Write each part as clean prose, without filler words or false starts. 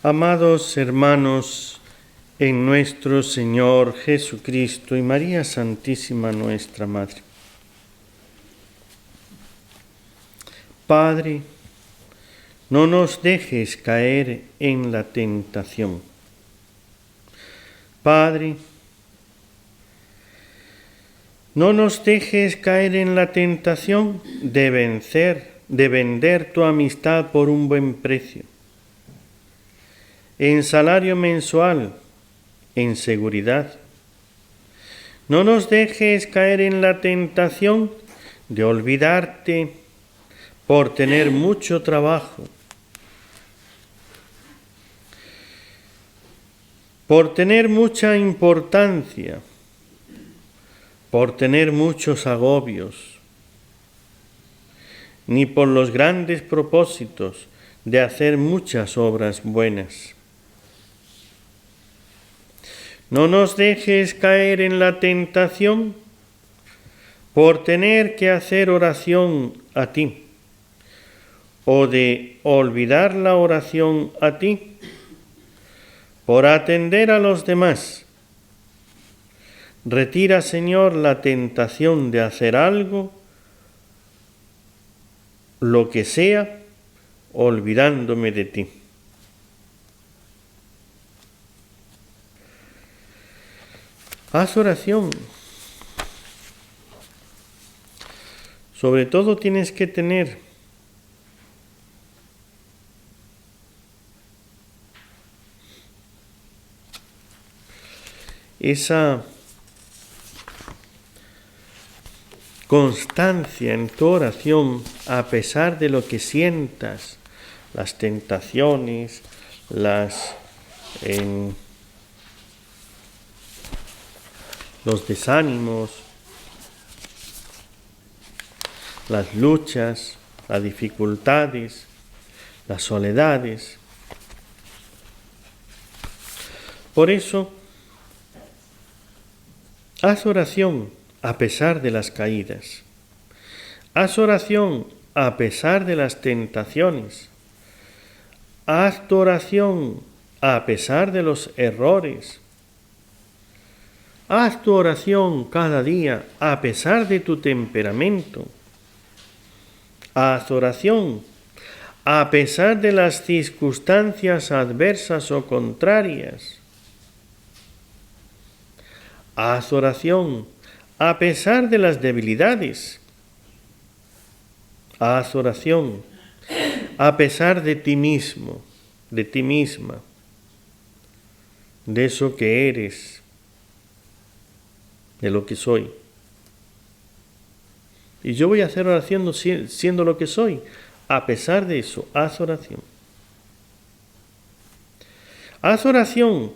Amados hermanos, en nuestro Señor Jesucristo y María Santísima nuestra Madre. Padre, no nos dejes caer en la tentación. Padre, no nos dejes caer en la tentación de vender tu amistad por un buen precio, en salario mensual, en seguridad. No nos dejes caer en la tentación de olvidarte por tener mucho trabajo, por tener mucha importancia, por tener muchos agobios, ni por los grandes propósitos de hacer muchas obras buenas. No nos dejes caer en la tentación por tener que hacer oración a ti, o de olvidar la oración a ti por atender a los demás. Retira, Señor, la tentación de hacer algo, lo que sea, olvidándome de ti. Haz oración. Sobre todo tienes que tener esa constancia en tu oración a pesar de lo que sientas, las tentaciones, los desánimos, las luchas, las dificultades, las soledades. Por eso, haz oración a pesar de las caídas. Haz oración a pesar de las tentaciones. Haz tu oración a pesar de los errores. Haz tu oración cada día a pesar de tu temperamento. Haz oración a pesar de las circunstancias adversas o contrarias. Haz oración a pesar de las debilidades. Haz oración a pesar de ti mismo, de ti misma, de eso que eres, de lo que soy. Y yo voy a hacer oración siendo lo que soy. A pesar de eso, haz oración. Haz oración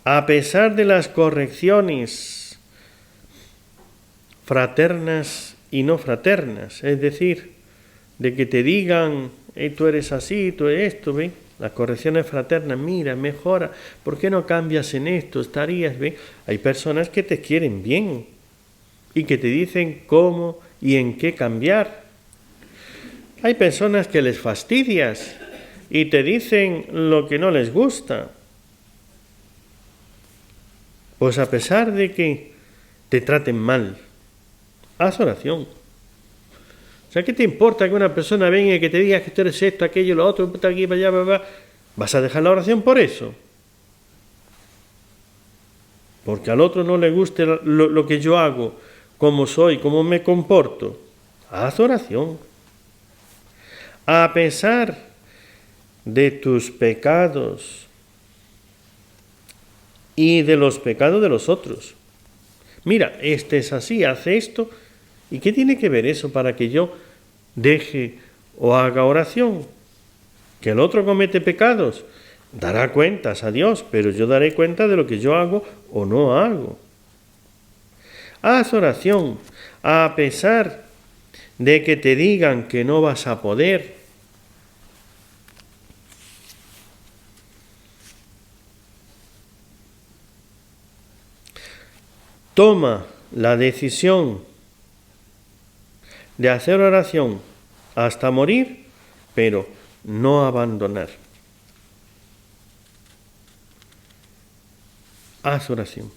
a pesar de las correcciones fraternas y no fraternas. Es decir, de que te digan, tú eres así, tú eres esto, ¿ve? Las correcciones fraternas, mira, mejora, ¿por qué no cambias en esto? Estarías bien. Hay personas que te quieren bien y que te dicen cómo y en qué cambiar. Hay personas que les fastidias y te dicen lo que no les gusta. Pues a pesar de que te traten mal, haz oración. O sea, ¿qué te importa que una persona venga y que te diga que tú eres esto, aquello, lo otro, para aquí, para allá, para allá? ¿Vas a dejar la oración por eso? Porque al otro no le guste lo que yo hago, cómo soy, cómo me comporto. Haz oración. A pesar de tus pecados y de los pecados de los otros. Mira, este es así, hace esto. ¿Y qué tiene que ver eso para que yo deje o haga oración? Que el otro comete pecados, dará cuentas a Dios, pero yo daré cuenta de lo que yo hago o no hago. Haz oración a pesar de que te digan que no vas a poder. Toma la decisión de hacer oración hasta morir, pero no abandonar. Haz oración.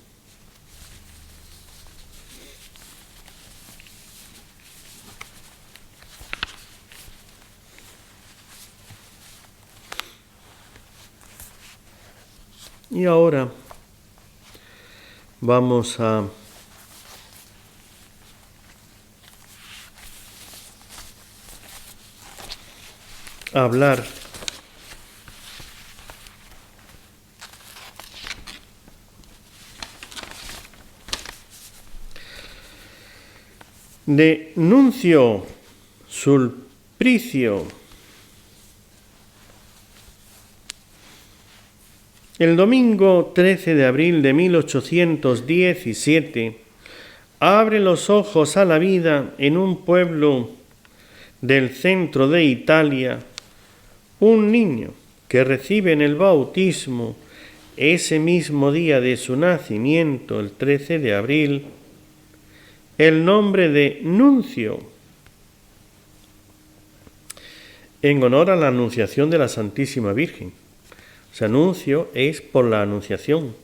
Y ahora vamos a hablar de Nuncio Sulpicio. El domingo 13 de abril de 1817 abre los ojos a la vida en un pueblo del centro de Italia un niño que recibe en el bautismo ese mismo día de su nacimiento, el 13 de abril, el nombre de Nuncio, en honor a la anunciación de la Santísima Virgen. O sea, Nuncio es por la anunciación.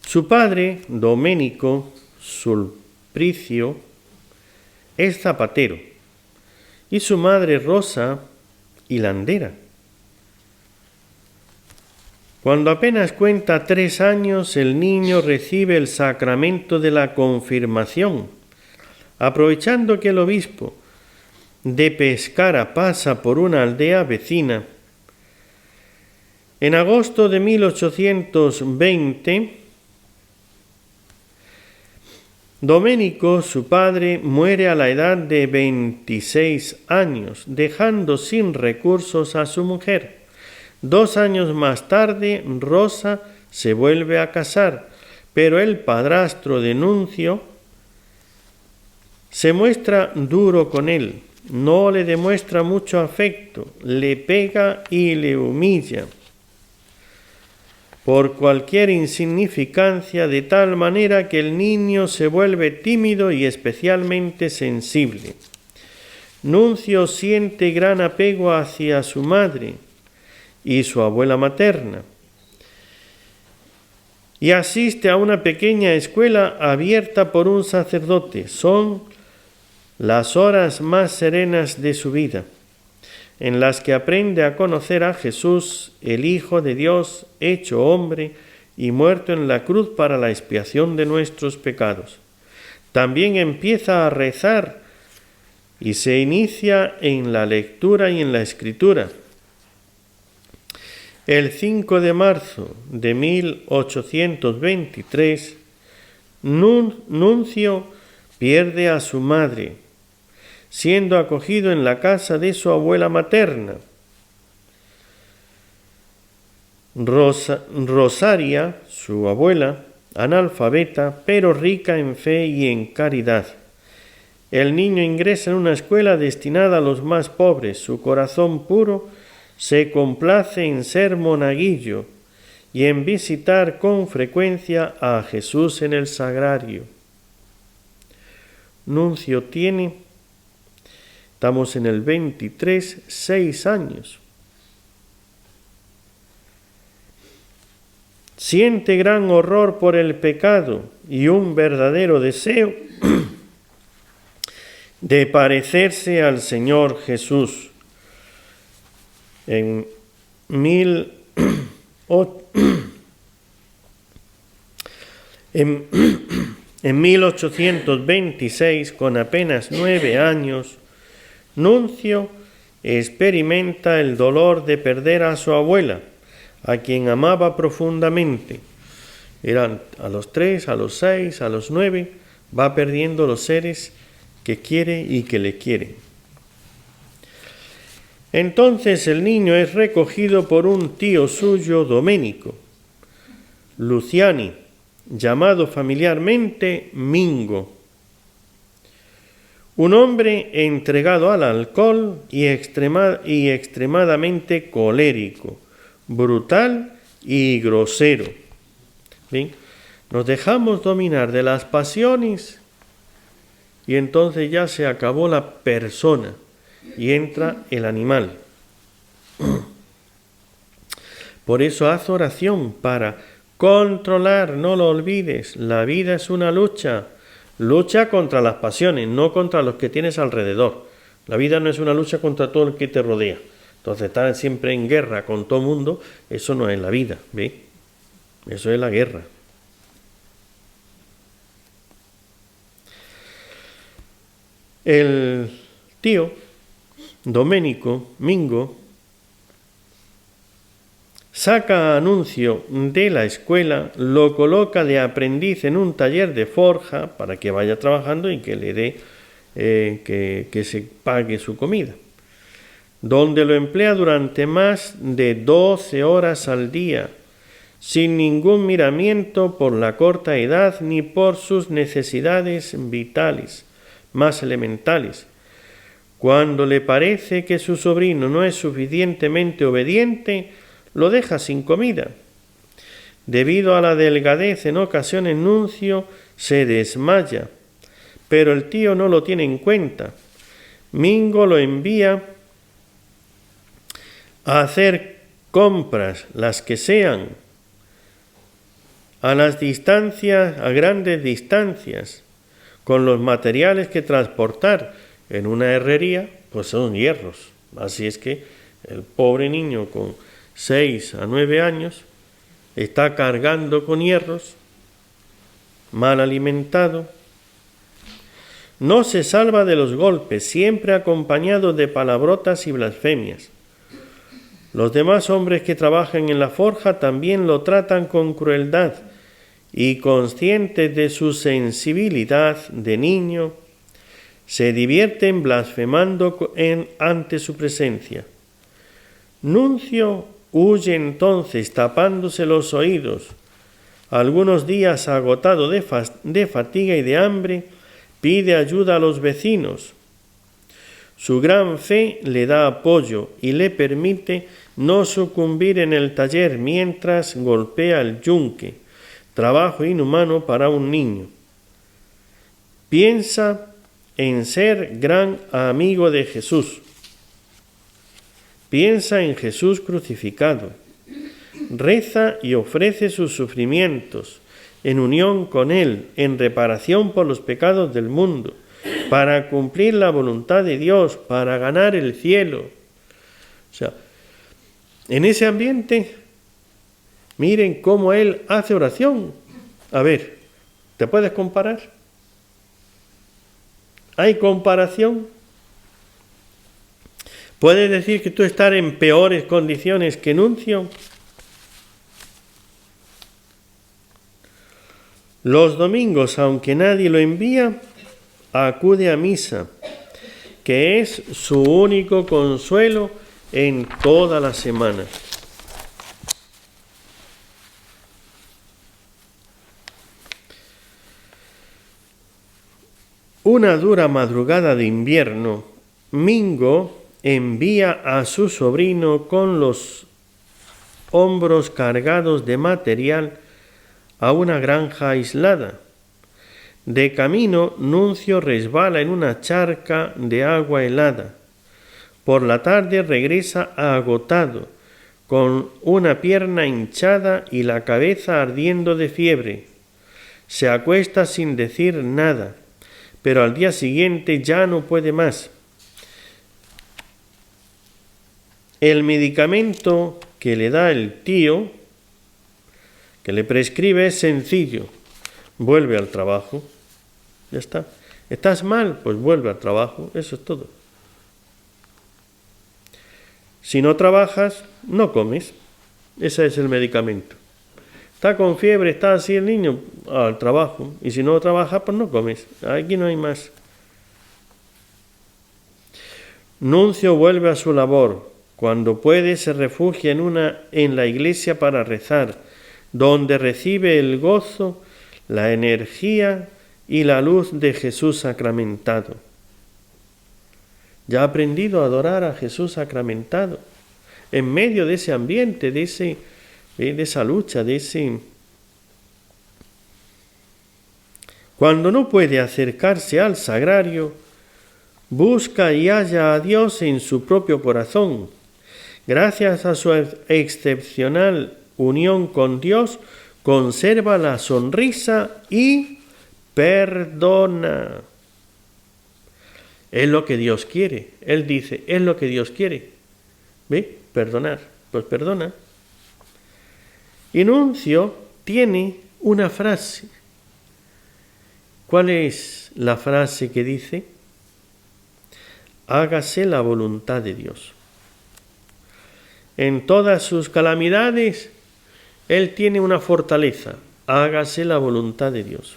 Su padre, Domenico Sulpicio, es zapatero y su madre, Rosa, hilandera. Cuando apenas cuenta 3 años, el niño recibe el sacramento de la confirmación, aprovechando que el obispo de Pescara pasa por una aldea vecina. En agosto de 1820, Domenico, su padre, muere a la edad de 26 años, dejando sin recursos a su mujer. 2 años más tarde, Rosa se vuelve a casar, pero el padrastro de Nuncio se muestra duro con él, no le demuestra mucho afecto, le pega y le humilla por cualquier insignificancia, de tal manera que el niño se vuelve tímido y especialmente sensible. Nuncio siente gran apego hacia su madre y su abuela materna, y asiste a una pequeña escuela abierta por un sacerdote. Son las horas más serenas de su vida, en las que aprende a conocer a Jesús, el Hijo de Dios, hecho hombre y muerto en la cruz para la expiación de nuestros pecados. También empieza a rezar y se inicia en la lectura y en la escritura. El 5 de marzo de 1823, Nuncio pierde a su madre, siendo acogido en la casa de su abuela materna. Rosaria, su abuela, analfabeta, pero rica en fe y en caridad. El niño ingresa en una escuela destinada a los más pobres. Su corazón puro se complace en ser monaguillo y en visitar con frecuencia a Jesús en el sagrario. Nuncio tiene, estamos en el 23, 6 años. Siente gran horror por el pecado y un verdadero deseo de parecerse al Señor Jesús. En 1826, con apenas 9 años, Nuncio experimenta el dolor de perder a su abuela, a quien amaba profundamente. Eran a los 3, a los 6, a los 9, va perdiendo los seres que quiere y que le quieren. Entonces el niño es recogido por un tío suyo, Domenico Luciani, llamado familiarmente Mingo, un hombre entregado al alcohol y extremadamente colérico, brutal y grosero. ¿Bien? Nos dejamos dominar de las pasiones y entonces ya se acabó la persona y entra el animal. Por eso haz oración para controlar, no lo olvides. La vida es una lucha. Lucha contra las pasiones, no contra los que tienes alrededor. La vida no es una lucha contra todo el que te rodea. Entonces, estar siempre en guerra con todo el mundo, eso no es la vida, ¿ves? Eso es la guerra. El tío Domenico Mingo saca anuncio de la escuela, lo coloca de aprendiz en un taller de forja para que vaya trabajando y que le dé, que se pague su comida, donde lo emplea durante más de 12 horas al día, sin ningún miramiento por la corta edad ni por sus necesidades vitales más elementales. Cuando le parece que su sobrino no es suficientemente obediente, lo deja sin comida. Debido a la delgadez, en ocasiones Nuncio se desmaya, pero el tío no lo tiene en cuenta. Mingo lo envía a hacer compras, las que sean, a las distancias, a grandes distancias, con los materiales que transportar. En una herrería, pues son hierros. Así es que el pobre niño con 6 a 9 años está cargando con hierros, mal alimentado. No se salva de los golpes, siempre acompañado de palabrotas y blasfemias. Los demás hombres que trabajan en la forja también lo tratan con crueldad y, conscientes de su sensibilidad de niño, se divierten blasfemando ante su presencia. Nuncio huye entonces tapándose los oídos. Algunos días, agotado de fatiga y de hambre, pide ayuda a los vecinos. Su gran fe le da apoyo y le permite no sucumbir en el taller mientras golpea el yunque, trabajo inhumano para un niño. Piensa en ser gran amigo de Jesús. Piensa en Jesús crucificado. Reza y ofrece sus sufrimientos en unión con Él, en reparación por los pecados del mundo, para cumplir la voluntad de Dios, para ganar el cielo. O sea, en ese ambiente, miren cómo Él hace oración. A ver, ¿te puedes comparar? ¿Hay comparación? ¿Puedes decir que tú estás en peores condiciones que Nuncio? Los domingos, aunque nadie lo envía, acude a misa, que es su único consuelo en toda la semana. Una dura madrugada de invierno, Mingo envía a su sobrino con los hombros cargados de material a una granja aislada. De camino, Nuncio resbala en una charca de agua helada. Por la tarde regresa agotado, con una pierna hinchada y la cabeza ardiendo de fiebre. Se acuesta sin decir nada, pero al día siguiente ya no puede más. El medicamento que le da el tío, que le prescribe, es sencillo. Vuelve al trabajo. Ya está. ¿Estás mal? Pues vuelve al trabajo. Eso es todo. Si no trabajas, no comes. Ese es el medicamento. Está con fiebre, está así el niño, al trabajo. Y si no trabaja, pues no comes. Aquí no hay más. Nuncio vuelve a su labor. Cuando puede, se refugia en la iglesia para rezar, donde recibe el gozo, la energía y la luz de Jesús sacramentado. Ya ha aprendido a adorar a Jesús sacramentado. En medio de ese ambiente, de esa lucha, Cuando no puede acercarse al sagrario, busca y halla a Dios en su propio corazón, gracias a su excepcional unión con Dios, conserva la sonrisa y perdona. Es lo que Dios quiere. Él dice, es lo que Dios quiere. ¿Ve? Perdonar. Pues perdona. Y Nuncio tiene una frase. ¿Cuál es la frase que dice? Hágase la voluntad de Dios. En todas sus calamidades, él tiene una fortaleza. Hágase la voluntad de Dios.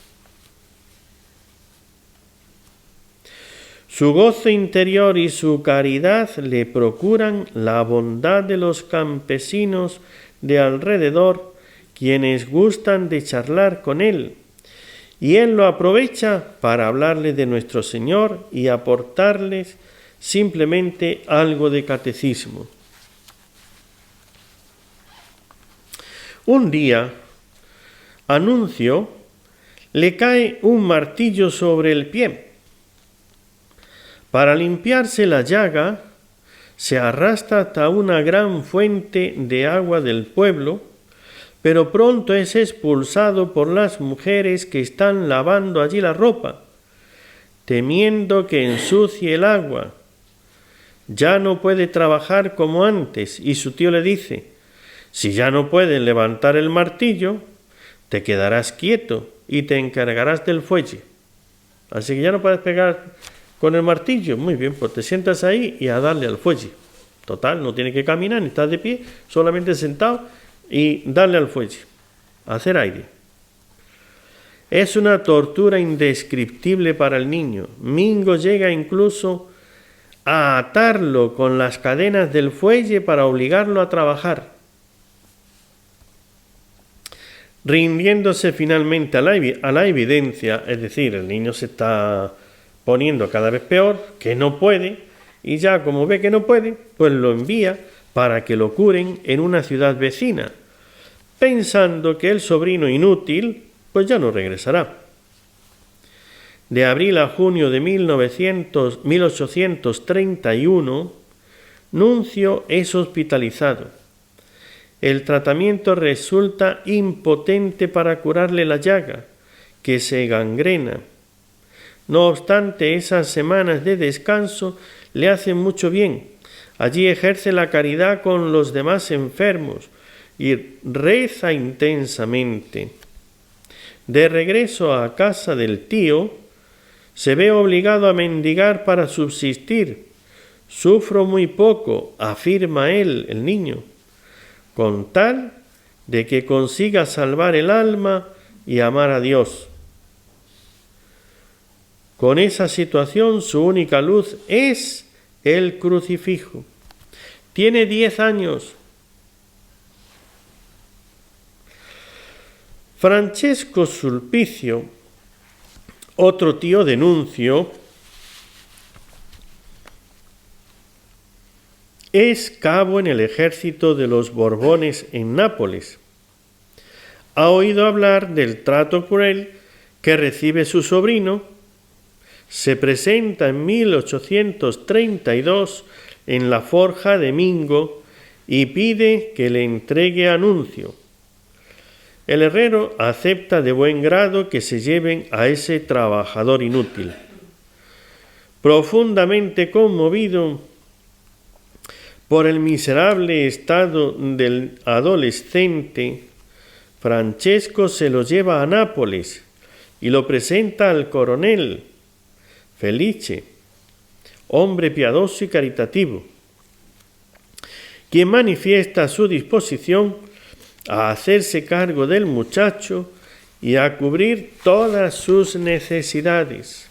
Su gozo interior y su caridad le procuran la bondad de los campesinos de alrededor, quienes gustan de charlar con él, y él lo aprovecha para hablarles de nuestro Señor y aportarles simplemente algo de catecismo. Un día, a Nuncio le cae un martillo sobre el pie. Para limpiarse la llaga, se arrastra hasta una gran fuente de agua del pueblo, pero pronto es expulsado por las mujeres que están lavando allí la ropa, temiendo que ensucie el agua. Ya no puede trabajar como antes y su tío le dice, si ya no puedes levantar el martillo, te quedarás quieto y te encargarás del fuelle. Así que ya no puedes pegar con el martillo. Muy bien, pues te sientas ahí y a darle al fuelle. Total, no tienes que caminar ni estar de pie, solamente sentado y darle al fuelle, hacer aire. Es una tortura indescriptible para el niño. Mingo llega incluso a atarlo con las cadenas del fuelle para obligarlo a trabajar. Rindiéndose finalmente a la evidencia, es decir, el niño se está poniendo cada vez peor, que no puede, y ya como ve que no puede, pues lo envía para que lo curen en una ciudad vecina, pensando que el sobrino inútil pues ya no regresará. De abril a junio de 1831, Nuncio es hospitalizado. El tratamiento resulta impotente para curarle la llaga, que se gangrena. No obstante, esas semanas de descanso le hacen mucho bien. Allí ejerce la caridad con los demás enfermos y reza intensamente. De regreso a casa del tío, se ve obligado a mendigar para subsistir. Sufro muy poco, afirma él, el niño, con tal de que consiga salvar el alma y amar a Dios. Con esa situación, su única luz es el crucifijo. Tiene 10 años. Francesco Sulpicio, otro tío de Nuncio, es cabo en el ejército de los Borbones en Nápoles. Ha oído hablar del trato cruel que recibe su sobrino. Se presenta en 1832 en la forja de Mingo y pide que le entregue a Nuncio. El herrero acepta de buen grado que se lleven a ese trabajador inútil. Profundamente conmovido por el miserable estado del adolescente, Francesco se lo lleva a Nápoles y lo presenta al coronel Felice, hombre piadoso y caritativo, quien manifiesta su disposición a hacerse cargo del muchacho y a cubrir todas sus necesidades.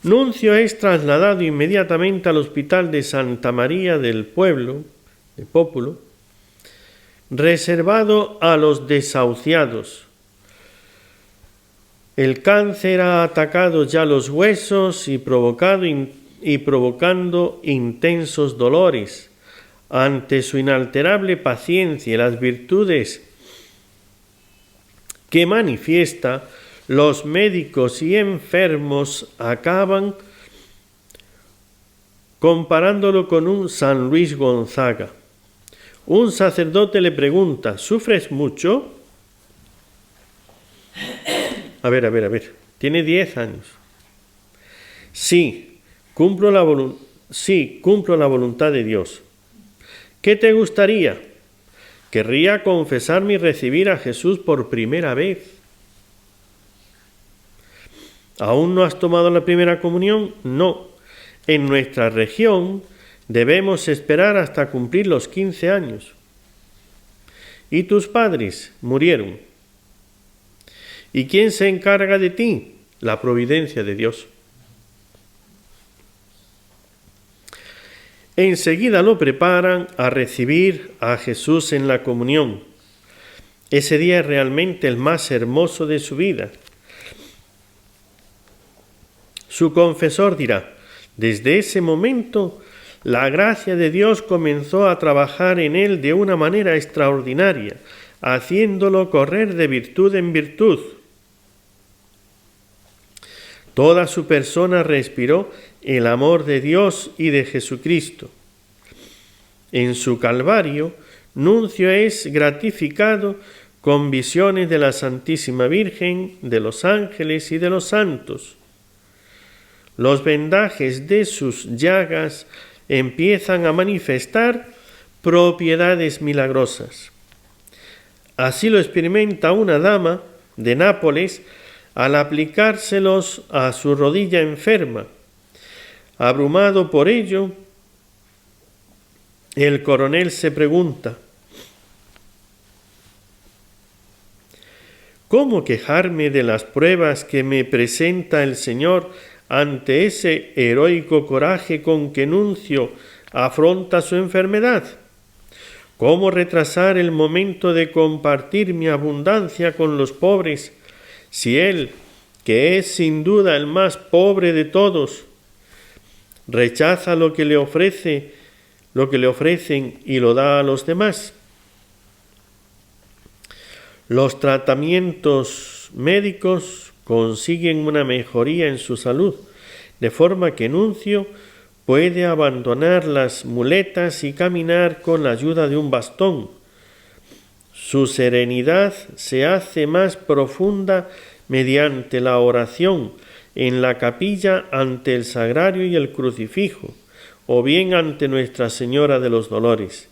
Nuncio es trasladado inmediatamente al hospital de Santa María del Pueblo, de Pópulo, reservado a los desahuciados. El cáncer ha atacado ya los huesos y provocando intensos dolores. Ante su inalterable paciencia y las virtudes que manifiesta, los médicos y enfermos acaban comparándolo con un San Luis Gonzaga. Un sacerdote le pregunta: ¿sufres mucho? A ver. Tiene 10 años. Sí, cumplo la voluntad de Dios. ¿Qué te gustaría? Querría confesarme y recibir a Jesús por primera vez. ¿Aún no has tomado la primera comunión? No. En nuestra región debemos esperar hasta cumplir los 15 años. ¿Y tus padres murieron? ¿Y quién se encarga de ti? La providencia de Dios. Enseguida lo preparan a recibir a Jesús en la comunión. Ese día es realmente el más hermoso de su vida. Su confesor dirá: desde ese momento, la gracia de Dios comenzó a trabajar en él de una manera extraordinaria, haciéndolo correr de virtud en virtud. Toda su persona respiró el amor de Dios y de Jesucristo. En su Calvario, Nuncio es gratificado con visiones de la Santísima Virgen, de los ángeles y de los santos. Los vendajes de sus llagas empiezan a manifestar propiedades milagrosas. Así lo experimenta una dama de Nápoles al aplicárselos a su rodilla enferma. Abrumado por ello, el coronel se pregunta: ¿cómo quejarme de las pruebas que me presenta el Señor ante ese heroico coraje con que Nuncio afronta su enfermedad? ¿Cómo retrasar el momento de compartir mi abundancia con los pobres, si él, que es sin duda el más pobre de todos, rechaza lo que le ofrecen y lo da a los demás? Los tratamientos médicos consiguen una mejoría en su salud, de forma que Nuncio puede abandonar las muletas y caminar con la ayuda de un bastón. Su serenidad se hace más profunda mediante la oración en la capilla ante el sagrario y el crucifijo, o bien ante Nuestra Señora de los Dolores,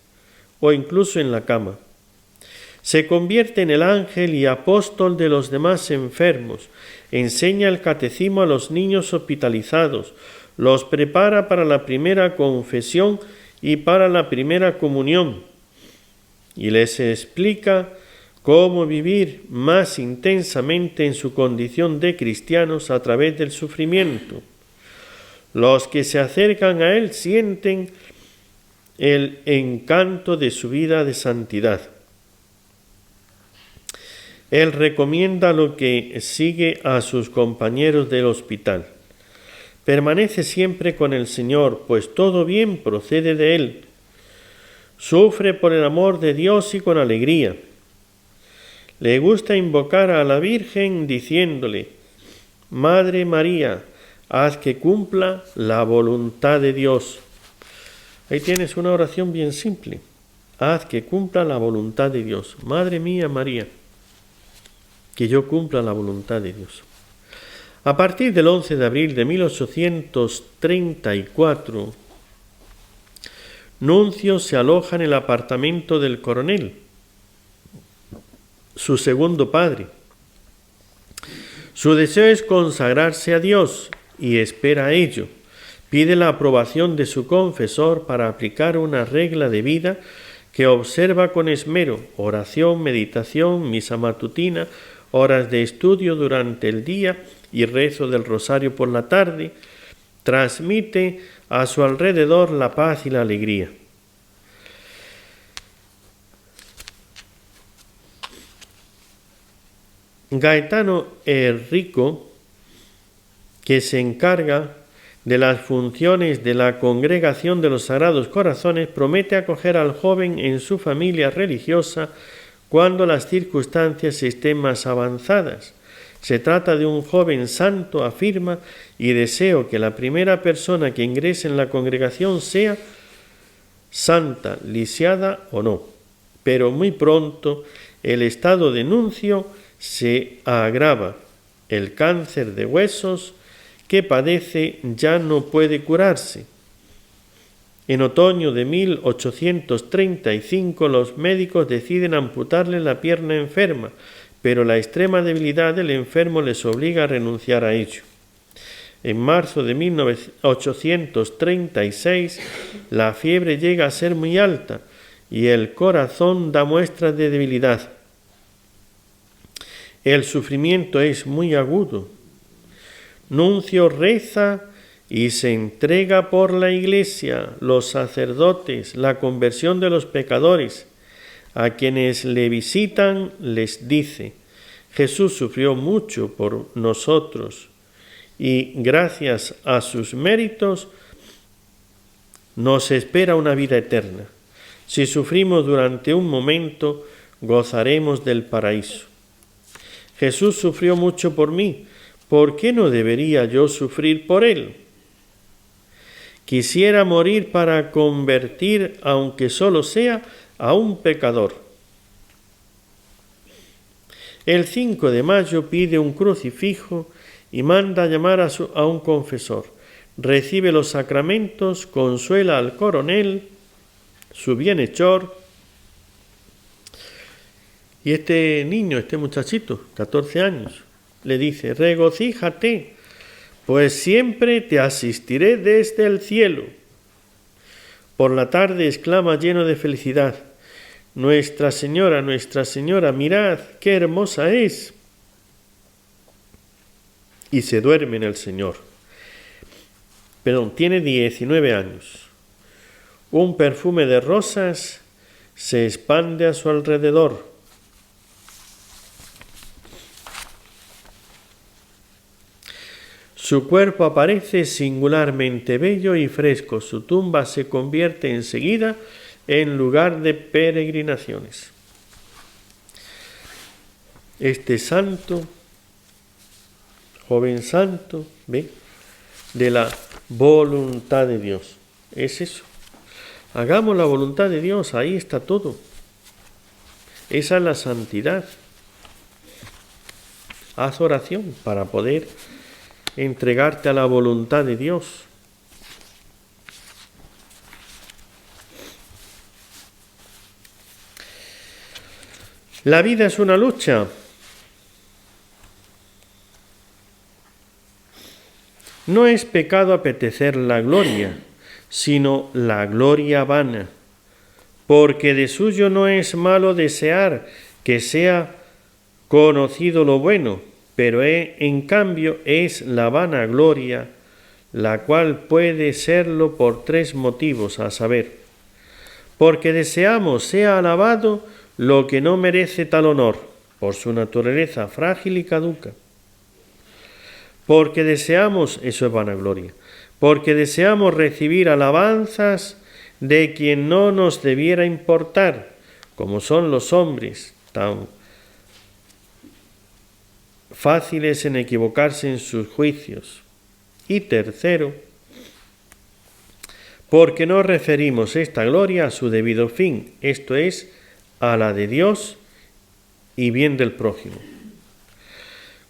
o incluso en la cama. Se convierte en el ángel y apóstol de los demás enfermos, enseña el catecismo a los niños hospitalizados, los prepara para la primera confesión y para la primera comunión, y les explica cómo vivir más intensamente en su condición de cristianos a través del sufrimiento. Los que se acercan a él sienten el encanto de su vida de santidad. Él recomienda lo que sigue a sus compañeros del hospital: permanece siempre con el Señor, pues todo bien procede de Él. Sufre por el amor de Dios y con alegría. Le gusta invocar a la Virgen diciéndole: Madre María, haz que cumpla la voluntad de Dios. Ahí tienes una oración bien simple: haz que cumpla la voluntad de Dios. Madre mía María, que yo cumpla la voluntad de Dios. A partir del 11 de abril de 1834, Nuncio se aloja en el apartamento del coronel, su segundo padre. Su deseo es consagrarse a Dios y espera ello. Pide la aprobación de su confesor para aplicar una regla de vida que observa con esmero: oración, meditación, misa matutina, horas de estudio durante el día y rezo del rosario por la tarde. Transmite a su alrededor la paz y la alegría. Gaetano Errico, que se encarga de las funciones de la Congregación de los Sagrados Corazones, promete acoger al joven en su familia religiosa cuando las circunstancias estén más avanzadas. Se trata de un joven santo, afirma, y deseo que la primera persona que ingrese en la congregación sea santa, lisiada o no. Pero muy pronto el estado de nuncio se agrava. El cáncer de huesos que padece ya no puede curarse. En otoño de 1835 los médicos deciden amputarle la pierna enferma, pero la extrema debilidad del enfermo les obliga a renunciar a ello. En marzo de 1836 la fiebre llega a ser muy alta y el corazón da muestras de debilidad. El sufrimiento es muy agudo. Nuncio reza y se entrega por la Iglesia, los sacerdotes, la conversión de los pecadores. A quienes le visitan les dice: Jesús sufrió mucho por nosotros y gracias a sus méritos nos espera una vida eterna. Si sufrimos durante un momento, gozaremos del paraíso. Jesús sufrió mucho por mí, ¿por qué no debería yo sufrir por él? Quisiera morir para convertir, aunque solo sea, a un pecador. El 5 de mayo pide un crucifijo y manda llamar a un confesor. Recibe los sacramentos, consuela al coronel, su bienhechor. Y este niño, este muchachito, 14 años, le dice: regocíjate, pues siempre te asistiré desde el cielo. Por la tarde exclama lleno de felicidad: Nuestra Señora, mirad qué hermosa es. Y se duerme en el Señor. Tiene 19 años. Un perfume de rosas se expande a su alrededor. Su cuerpo aparece singularmente bello y fresco. Su tumba se convierte enseguida en lugar de peregrinaciones. Este santo, joven santo, ¿ve?, de la voluntad de Dios. Es eso. Hagamos la voluntad de Dios, ahí está todo. Esa es la santidad. Haz oración para poder entregarte a la voluntad de Dios. La vida es una lucha. No es pecado apetecer la gloria, sino la gloria vana, porque de suyo no es malo desear que sea conocido lo bueno, pero en cambio es la vanagloria, la cual puede serlo por 3 motivos, a saber: porque deseamos sea alabado lo que no merece tal honor, por su naturaleza frágil y caduca. Porque deseamos, eso es vanagloria, porque deseamos recibir alabanzas de quien no nos debiera importar, como son los hombres, tan fáciles en equivocarse en sus juicios. Y tercero, porque no referimos esta gloria a su debido fin, esto es, a la de Dios y bien del prójimo.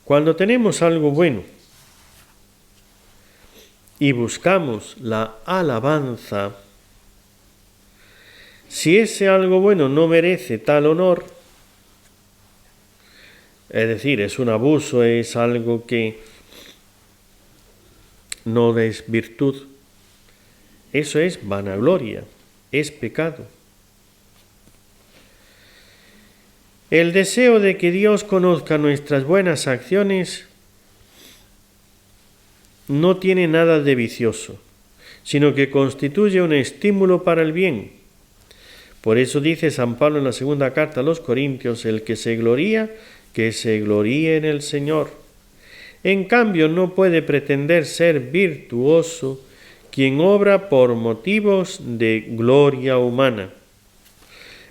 Cuando tenemos algo bueno y buscamos la alabanza, si ese algo bueno no merece tal honor, es decir, es un abuso, es algo que no es virtud, eso es vanagloria, es pecado. El deseo de que Dios conozca nuestras buenas acciones no tiene nada de vicioso, sino que constituye un estímulo para el bien. Por eso dice San Pablo en la segunda carta a los Corintios: el que se gloría, que se gloríe en el Señor. En cambio, no puede pretender ser virtuoso quien obra por motivos de gloria humana.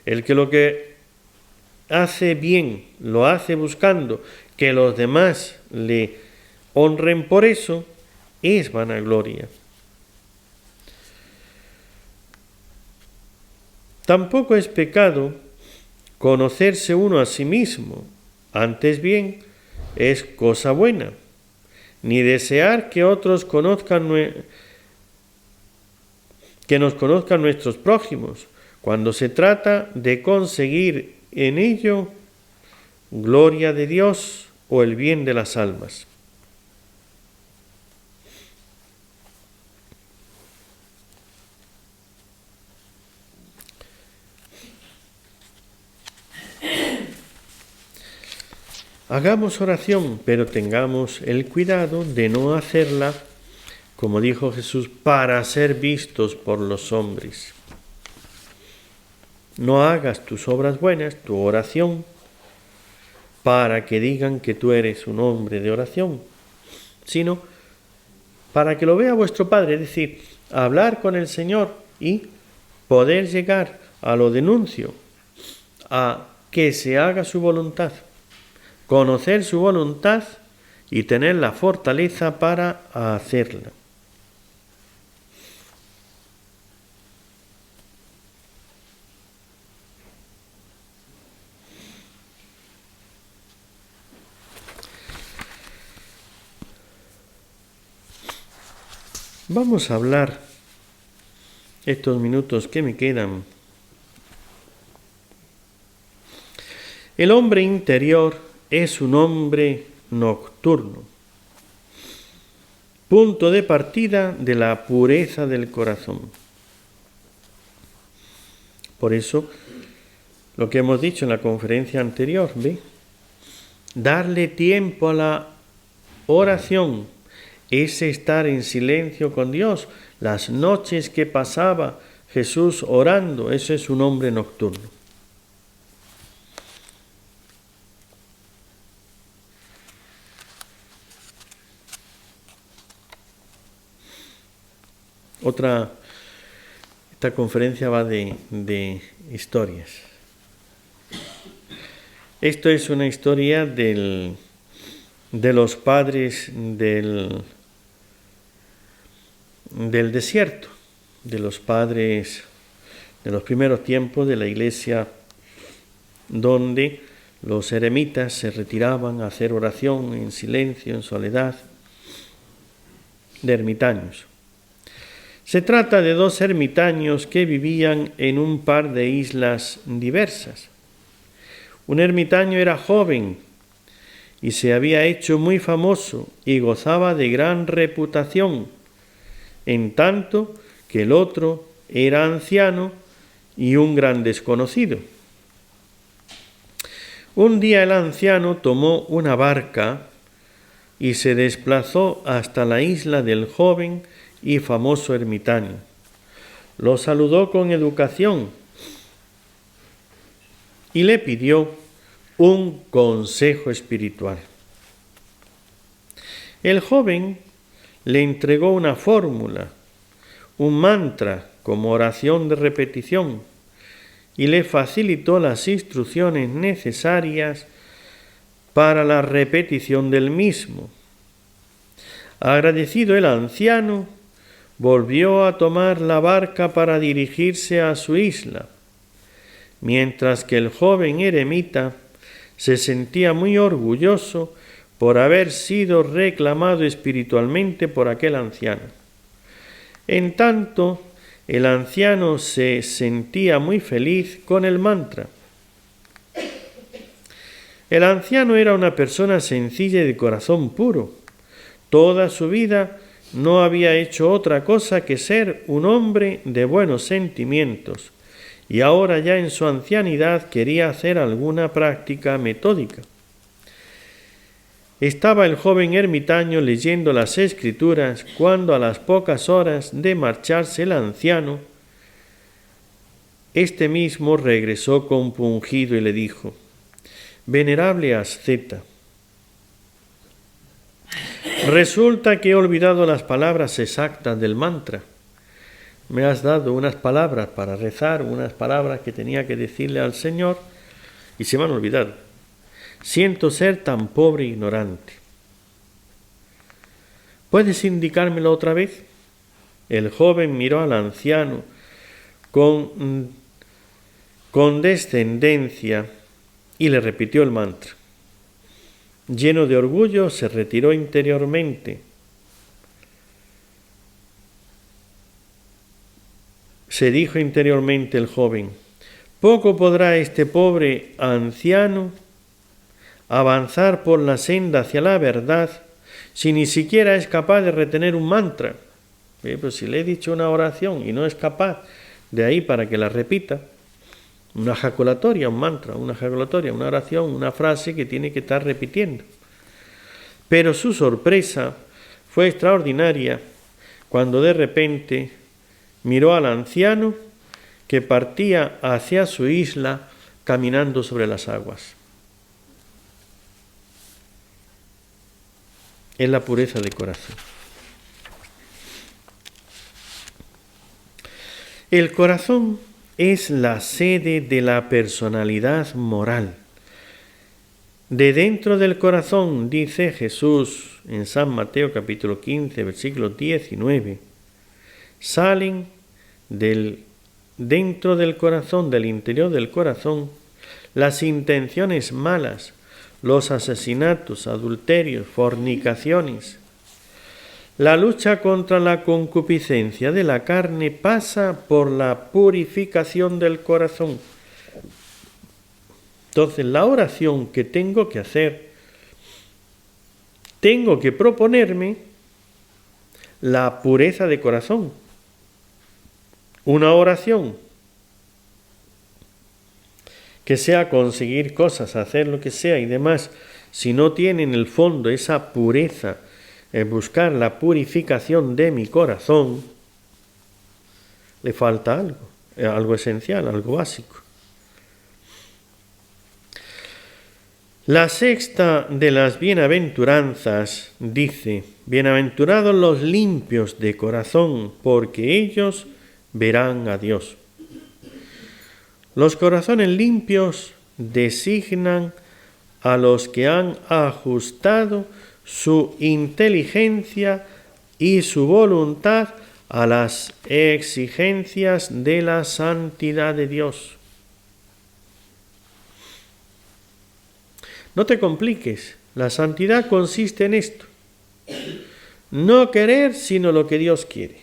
El que lo que hace bien lo hace buscando que los demás le honren por eso, es vanagloria. Tampoco es pecado conocerse uno a sí mismo, antes bien es cosa buena, ni desear que otros que nos conozcan nuestros prójimos, cuando se trata de conseguir en ello gloria de Dios o el bien de las almas. Hagamos oración, pero tengamos el cuidado de no hacerla, como dijo Jesús, para ser vistos por los hombres. No hagas tus obras buenas, tu oración, para que digan que tú eres un hombre de oración, sino para que lo vea vuestro Padre, es decir, hablar con el Señor y poder llegar a lo denuncio, a que se haga su voluntad, conocer su voluntad y tener la fortaleza para hacerla. Vamos a hablar estos minutos que me quedan. El hombre interior es un hombre nocturno, punto de partida de la pureza del corazón. Por eso, lo que hemos dicho en la conferencia anterior, ¿ve? Darle tiempo a la oración es estar en silencio con Dios. Las noches que pasaba Jesús orando, eso es un hombre nocturno. Esta conferencia va de historias. Esto es una historia de los padres del desierto, de los padres de los primeros tiempos de la Iglesia, donde los eremitas se retiraban a hacer oración en silencio, en soledad, de ermitaños. Se trata de dos ermitaños que vivían en un par de islas diversas. Un ermitaño era joven y se había hecho muy famoso y gozaba de gran reputación, en tanto que el otro era anciano y un gran desconocido. Un día el anciano tomó una barca y se desplazó hasta la isla del joven y famoso ermitaño. Lo saludó con educación y le pidió un consejo espiritual. El joven le entregó una fórmula, un mantra como oración de repetición, y le facilitó las instrucciones necesarias para la repetición del mismo. Agradecido el anciano, volvió a tomar la barca para dirigirse a su isla, mientras que el joven eremita se sentía muy orgulloso por haber sido reclamado espiritualmente por aquel anciano. En tanto, el anciano se sentía muy feliz con el mantra. El anciano era una persona sencilla y de corazón puro. Toda su vida no había hecho otra cosa que ser un hombre de buenos sentimientos, y ahora ya en su ancianidad quería hacer alguna práctica metódica. Estaba el joven ermitaño leyendo las Escrituras cuando a las pocas horas de marcharse el anciano, este mismo regresó compungido y le dijo: «Venerable asceta, resulta que he olvidado las palabras exactas del mantra. Me has dado unas palabras para rezar, unas palabras que tenía que decirle al Señor, y se me han olvidado. Siento ser tan pobre e ignorante. ¿Puedes indicármelo otra vez? El joven miró al anciano con condescendencia y le repitió el mantra. Lleno de orgullo, se retiró interiormente. Se dijo interiormente el joven, poco podrá este pobre anciano avanzar por la senda hacia la verdad si ni siquiera es capaz de retener un mantra. Pues si le he dicho una oración y no es capaz de ahí para que la repita, una ejaculatoria, un mantra, una ejaculatoria, una oración, una frase que tiene que estar repitiendo. Pero su sorpresa fue extraordinaria cuando de repente miró al anciano que partía hacia su isla caminando sobre las aguas. Es la pureza de corazón. El corazón es la sede de la personalidad moral. De dentro del corazón, dice Jesús en San Mateo capítulo 15, versículo 19, salen dentro del corazón, del interior del corazón, las intenciones malas, los asesinatos, adulterios, fornicaciones. La lucha contra la concupiscencia de la carne pasa por la purificación del corazón. Entonces, la oración que tengo que hacer, tengo que proponerme la pureza de corazón. Una oración que sea conseguir cosas, hacer lo que sea y demás, si no tiene en el fondo esa pureza, buscar la purificación de mi corazón, le falta algo esencial, algo básico. La sexta de las bienaventuranzas dice, bienaventurados los limpios de corazón, porque ellos verán a Dios. Los corazones limpios designan a los que han ajustado su inteligencia y su voluntad a las exigencias de la santidad de Dios. No te compliques, la santidad consiste en esto. No querer sino lo que Dios quiere.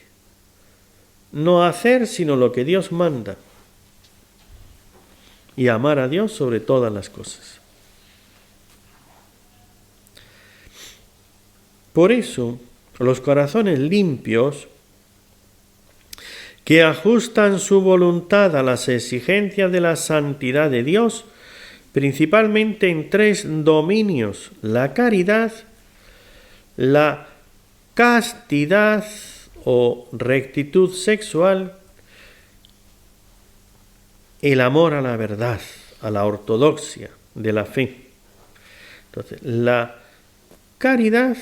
No hacer sino lo que Dios manda. Y amar a Dios sobre todas las cosas. Por eso, los corazones limpios, que ajustan su voluntad a las exigencias de la santidad de Dios, principalmente en tres dominios: la caridad, la castidad o rectitud sexual, el amor a la verdad, a la ortodoxia de la fe. Entonces, la caridad,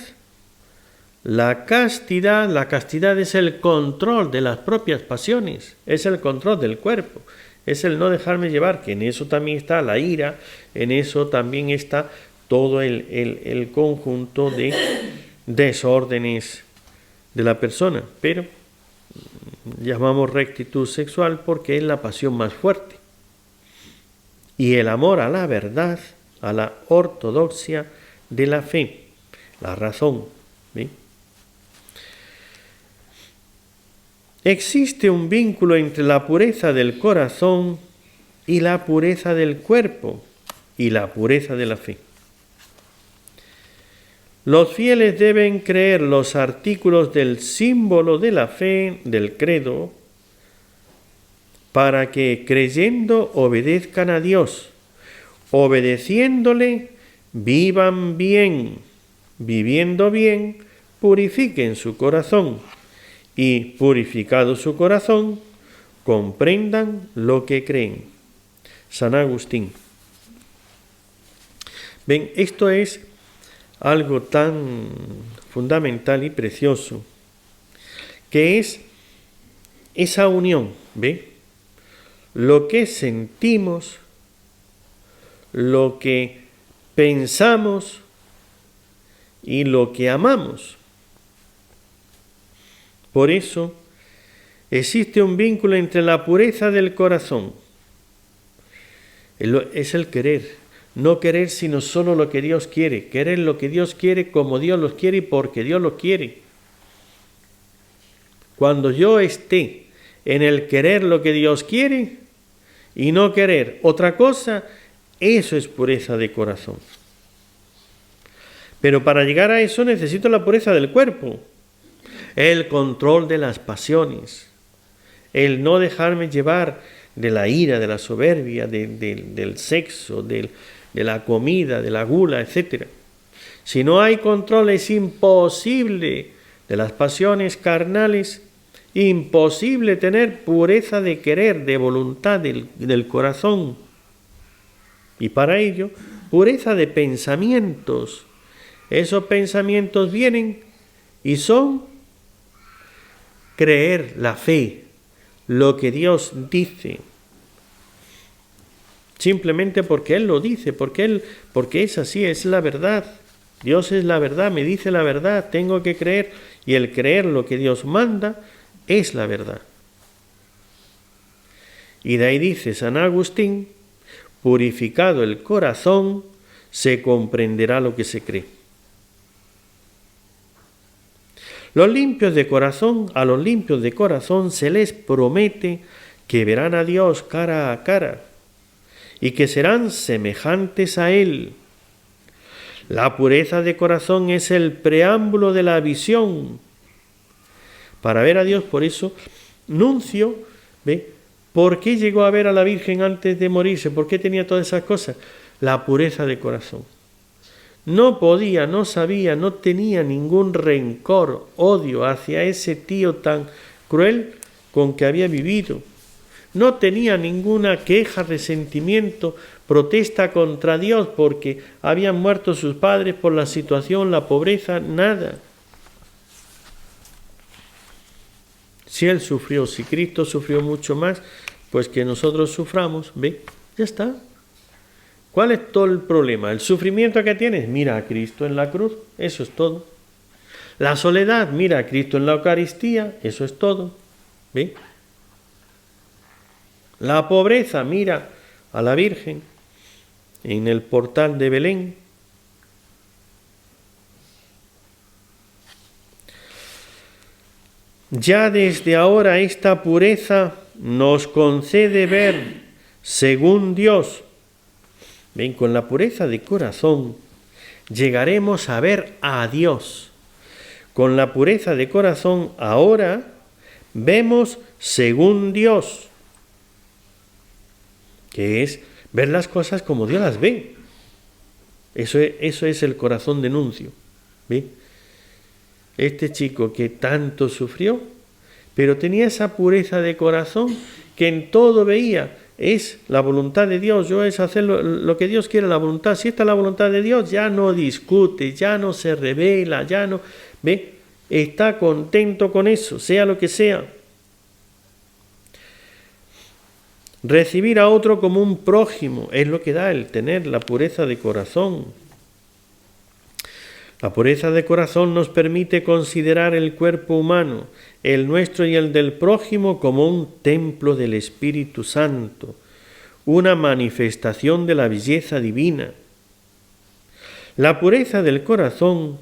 la castidad es el control de las propias pasiones, es el control del cuerpo, es el no dejarme llevar, que en eso también está la ira, en eso también está todo el conjunto de desórdenes de la persona, pero llamamos rectitud sexual porque es la pasión más fuerte. Y el amor a la verdad, a la ortodoxia de la fe, la razón. ¿Sí? Existe un vínculo entre la pureza del corazón y la pureza del cuerpo y la pureza de la fe. Los fieles deben creer los artículos del símbolo de la fe, del credo, para que creyendo obedezcan a Dios, obedeciéndole vivan bien, viviendo bien, purifiquen su corazón y, purificado su corazón, comprendan lo que creen. San Agustín. Ven, esto es algo tan fundamental y precioso, que es esa unión, ¿ve? Lo que sentimos, lo que pensamos y lo que amamos. Por eso existe un vínculo entre la pureza del corazón, es el querer, no querer sino solo lo que Dios quiere, querer lo que Dios quiere como Dios lo quiere y porque Dios lo quiere. Cuando yo esté en el querer lo que Dios quiere y no querer otra cosa, eso es pureza de corazón. Pero para llegar a eso necesito la pureza del cuerpo, el control de las pasiones, el no dejarme llevar de la ira, de la soberbia, del sexo, de la comida, de la gula, etc. Si no hay control es imposible de las pasiones carnales, imposible tener pureza de querer, de voluntad del corazón. Y para ello, pureza de pensamientos. Esos pensamientos vienen y son creer la fe, lo que Dios dice. Simplemente porque Él lo dice, porque es así, es la verdad. Dios es la verdad, me dice la verdad, tengo que creer. Y el creer lo que Dios manda es la verdad. Y de ahí dice San Agustín, purificado el corazón, se comprenderá lo que se cree. A los limpios de corazón se les promete que verán a Dios cara a cara y que serán semejantes a Él. La pureza de corazón es el preámbulo de la visión. Para ver a Dios, por eso, Nuncio, ¿ve? ¿Por qué llegó a ver a la Virgen antes de morirse? ¿Por qué tenía todas esas cosas? La pureza de corazón. No podía, no sabía, no tenía ningún rencor, odio hacia ese tío tan cruel con que había vivido. No tenía ninguna queja, resentimiento, protesta contra Dios porque habían muerto sus padres por la situación, la pobreza, nada. Si Él sufrió, si Cristo sufrió mucho más, pues que nosotros suframos, ¿ve? Ya está. ¿Cuál es todo el problema? ¿El sufrimiento que tienes? Mira a Cristo en la cruz, eso es todo. La soledad, mira a Cristo en la Eucaristía, eso es todo. ¿Ve? La pobreza, mira a la Virgen en el portal de Belén. Ya desde ahora esta pureza nos concede ver según Dios. Ven, con la pureza de corazón llegaremos a ver a Dios. Con la pureza de corazón ahora vemos según Dios, que es ver las cosas como Dios las ve. Eso es el corazón de Nuncio. ¿Ve? Este chico que tanto sufrió, pero tenía esa pureza de corazón que en todo veía. Es la voluntad de Dios, yo es hacer lo que Dios quiere, la voluntad. Si esta es la voluntad de Dios, ya no discute, ya no se revela, ya no, ¿ve? Está contento con eso, sea lo que sea. Recibir a otro como un prójimo es lo que da el tener la pureza de corazón. La pureza de corazón nos permite considerar el cuerpo humano, el nuestro y el del prójimo, como un templo del Espíritu Santo, una manifestación de la belleza divina. La pureza del corazón,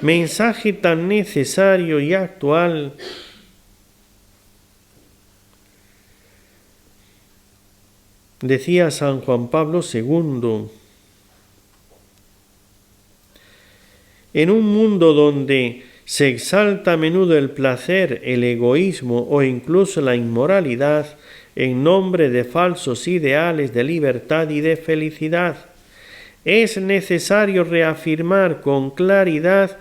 mensaje tan necesario y actual, decía San Juan Pablo II, en un mundo donde se exalta a menudo el placer, el egoísmo o incluso la inmoralidad en nombre de falsos ideales de libertad y de felicidad, es necesario reafirmar con claridad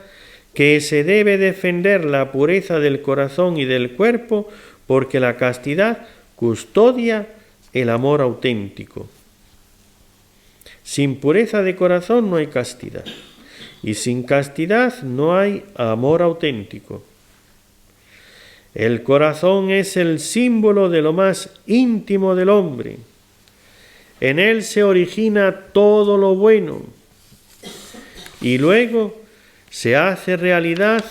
que se debe defender la pureza del corazón y del cuerpo porque la castidad custodia el amor auténtico. Sin pureza de corazón no hay castidad. Y sin castidad no hay amor auténtico. El corazón es el símbolo de lo más íntimo del hombre. En él se origina todo lo bueno y luego se hace realidad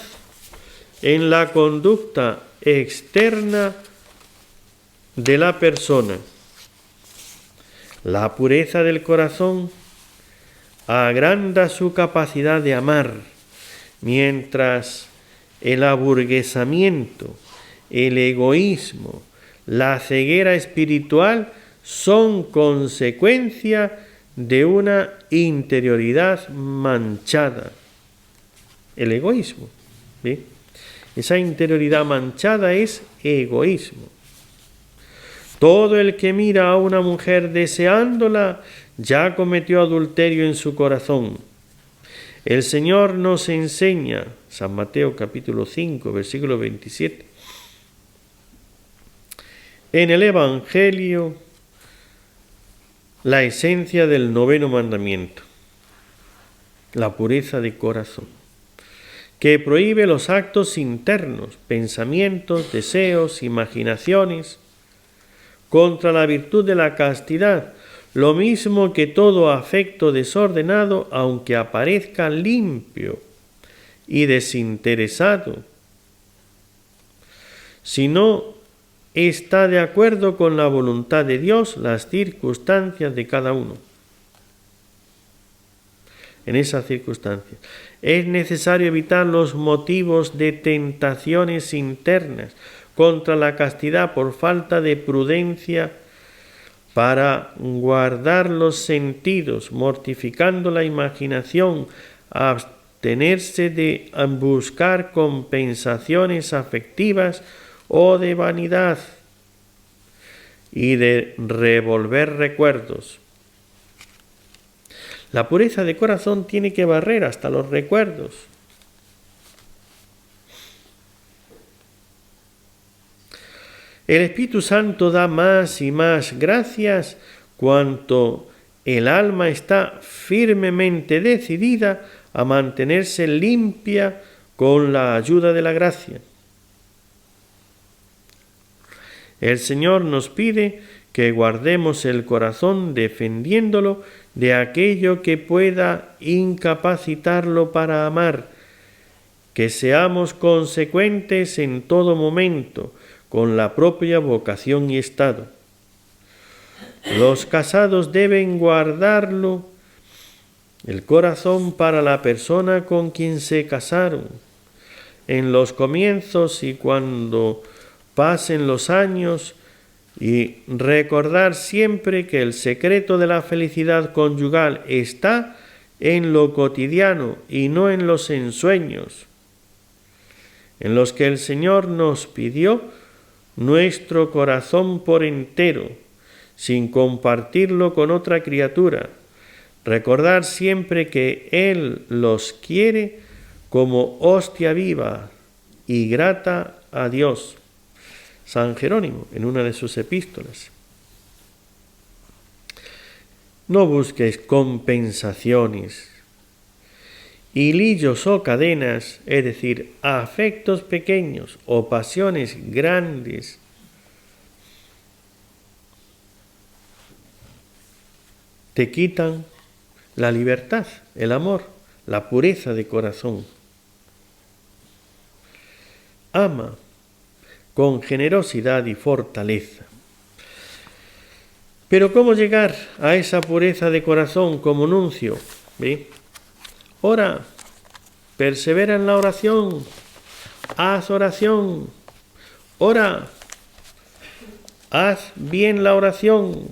en la conducta externa de la persona. La pureza del corazón agranda su capacidad de amar, mientras el aburguesamiento, el egoísmo, la ceguera espiritual son consecuencia de una interioridad manchada. El egoísmo, ¿sí? Esa interioridad manchada es egoísmo. Todo el que mira a una mujer deseándola ya cometió adulterio en su corazón. El Señor nos enseña, San Mateo capítulo 5, versículo 27, en el Evangelio, la esencia del 9º mandamiento, la pureza de corazón, que prohíbe los actos internos, pensamientos, deseos, imaginaciones, contra la virtud de la castidad, lo mismo que todo afecto desordenado, aunque aparezca limpio y desinteresado, si no está de acuerdo con la voluntad de Dios, las circunstancias de cada uno. En esas circunstancias es necesario evitar los motivos de tentaciones internas contra la castidad por falta de prudencia para guardar los sentidos, mortificando la imaginación, abstenerse de buscar compensaciones afectivas o de vanidad y de revolver recuerdos. La pureza de corazón tiene que barrer hasta los recuerdos. El Espíritu Santo da más y más gracias cuanto el alma está firmemente decidida a mantenerse limpia con la ayuda de la gracia. El Señor nos pide que guardemos el corazón defendiéndolo de aquello que pueda incapacitarlo para amar, que seamos consecuentes en todo momento con la propia vocación y estado. Los casados deben guardarlo, el corazón, para la persona con quien se casaron. En los comienzos y cuando pasen los años, y recordar siempre que el secreto de la felicidad conyugal está en lo cotidiano y no en los ensueños, en los que el Señor nos pidió nuestro corazón por entero, sin compartirlo con otra criatura. Recordar siempre que Él los quiere como hostia viva y grata a Dios. San Jerónimo, en una de sus epístolas. No busques compensaciones, hilillos o cadenas, es decir, afectos pequeños o pasiones grandes. Te quitan la libertad, el amor, la pureza de corazón. Ama con generosidad y fortaleza. Pero ¿cómo llegar a esa pureza de corazón como nuncio? ¿Ve? Ora, persevera en la oración, haz oración, ora, haz bien la oración.